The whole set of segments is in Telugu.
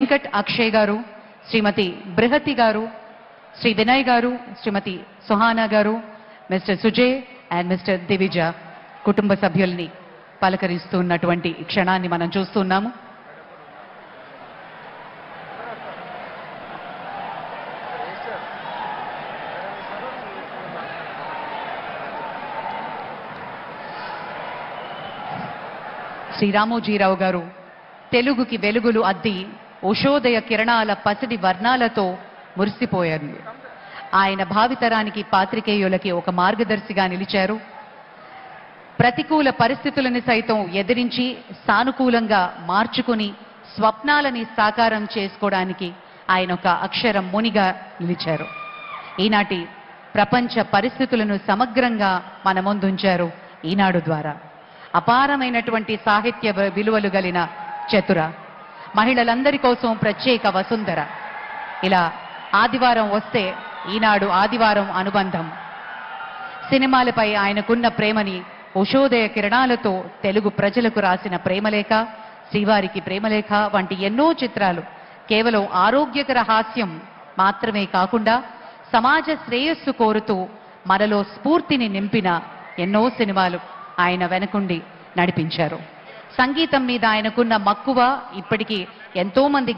వెంకట్ అక్షయ్ గారు, శ్రీమతి బృహతి గారు, శ్రీ వినయ్ గారు, శ్రీమతి సుహానా గారు, mister Sujay and mister Divija కుటుంబ సభ్యుల్ని పలకరిస్తున్నటువంటి క్షణాన్ని మనం చూస్తున్నాము. శ్రీ రామోజీరావు గారు తెలుగుకి వెలుగులు అద్ది ఉషోదయ కిరణాల పసిడి వర్ణాలతో మురిసిపోయారు. ఆయన భావితరానికి పాత్రికేయులకి ఒక మార్గదర్శిగా నిలిచారు. ప్రతికూల పరిస్థితులను సైతం ఎదిరించి సానుకూలంగా మార్చుకుని స్వప్నాలని సాకారం చేసుకోవడానికి ఆయన ఒక అక్షరం మునిగా నిలిచారు. ఈనాటి ప్రపంచ పరిస్థితులను సమగ్రంగా మన ముందుంచారు ఈనాడు ద్వారా. అపారమైనటువంటి సాహిత్య విలువలు కలిగిన చతుర, మహిళలందరి కోసం ప్రత్యేక వసుంధర. ఇలా ఆదివారం వస్తే ఈనాడు ఆదివారం అనుబంధం. సినిమాలపై ఆయనకున్న ప్రేమని ఉషోదయ కిరణాలతో తెలుగు ప్రజలకు రాసిన ప్రేమలేఖ, శ్రీవారికి ప్రేమలేఖ వంటి ఎన్నో చిత్రాలు కేవలం ఆరోగ్యకర హాస్యం మాత్రమే కాకుండా సమాజ శ్రేయస్సు కోరుతూ మనలో స్ఫూర్తిని నింపిన ఎన్నో సినిమాలు ఆయన వెనకుండి నడిపించారు. సంగీతం మీద ఆయనకున్న మక్కువ ఇప్పటికీ ఎంతో మంది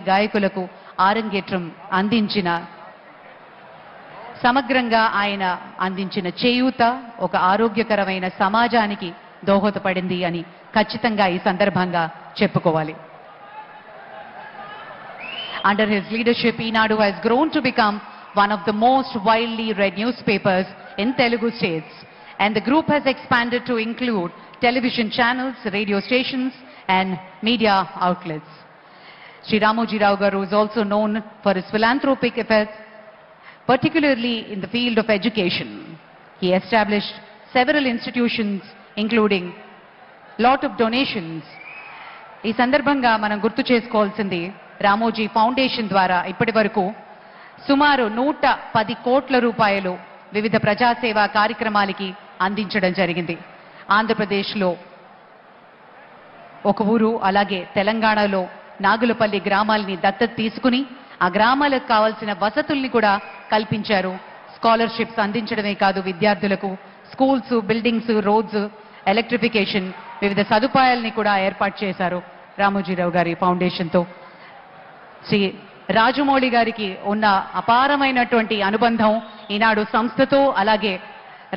గాయకులకు ఆరంగేట్రం అందించిన, సమగ్రంగా ఆయన అందించిన చేయూత ఒక ఆరోగ్యకరమైన సమాజానికి దోహదపడింది అని ఖచ్చితంగా ఈ సందర్భంగా చెప్పుకోవాలి. Under his leadership, Eenadu has grown to become one of the most widely read newspapers in Telugu states, and the group has expanded to include television channels, radio stations, and media outlets. Sri Ramojirao Garu is also known for his philanthropic efforts, particularly in the field of education. He established several institutions, including lot of donations. ఈ సందర్భంగా మనం గుర్తు చేసుకోవాల్సింది, రామోజీ ఫౌండేషన్ ద్వారా ఇప్పటి వరకు సుమారు 110 కోట్ల రూపాయలు వివిధ ప్రజాసేవా కార్యక్రమాలకి అందించడం జరిగింది. ఆంధ్రప్రదేశ్లో ఒక ఊరు, అలాగే తెలంగాణలో నాగులపల్లి గ్రామాలని దత్తత తీసుకుని ఆ గ్రామాలకు కావాల్సిన వసతుల్ని కూడా కల్పించారు. స్కాలర్షిప్స్ అందించడమే కాదు, విద్యార్థులకు స్కూల్స్, బిల్డింగ్స్, రోడ్స్, ఎలక్ట్రిఫికేషన్ వివిధ సదుపాయాలని కూడా ఏర్పాటు చేశారు రామోజీరావు గారి ఫౌండేషన్తో. శ్రీ రాజమౌళి గారికి ఉన్న అపారమైనటువంటి అనుబంధం ఈనాడు సంస్థతో, అలాగే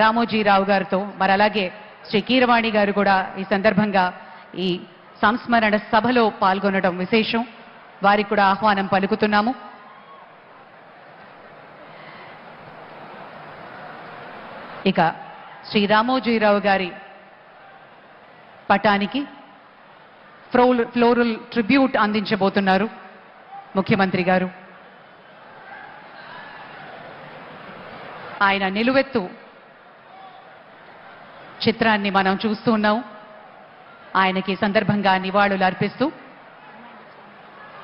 రామోజీరావు గారితో. మరి అలాగే శ్రీ కీరవాణి గారు కూడా ఈ సందర్భంగా ఈ సంస్మరణ సభలో పాల్గొనడం విశేషం. వారికి కూడా ఆహ్వానం పలుకుతున్నాము. ఇక శ్రీ రామోజీరావు గారి పటానికి ఫ్లోరల్ ట్రిబ్యూట్ అందించబోతున్నారు ముఖ్యమంత్రి గారు. ఆయన నిలువెత్తు చిత్రాన్ని మనం చూస్తున్నాం. ఆయనకి సందర్భంగా నివాళులు అర్పిస్తూ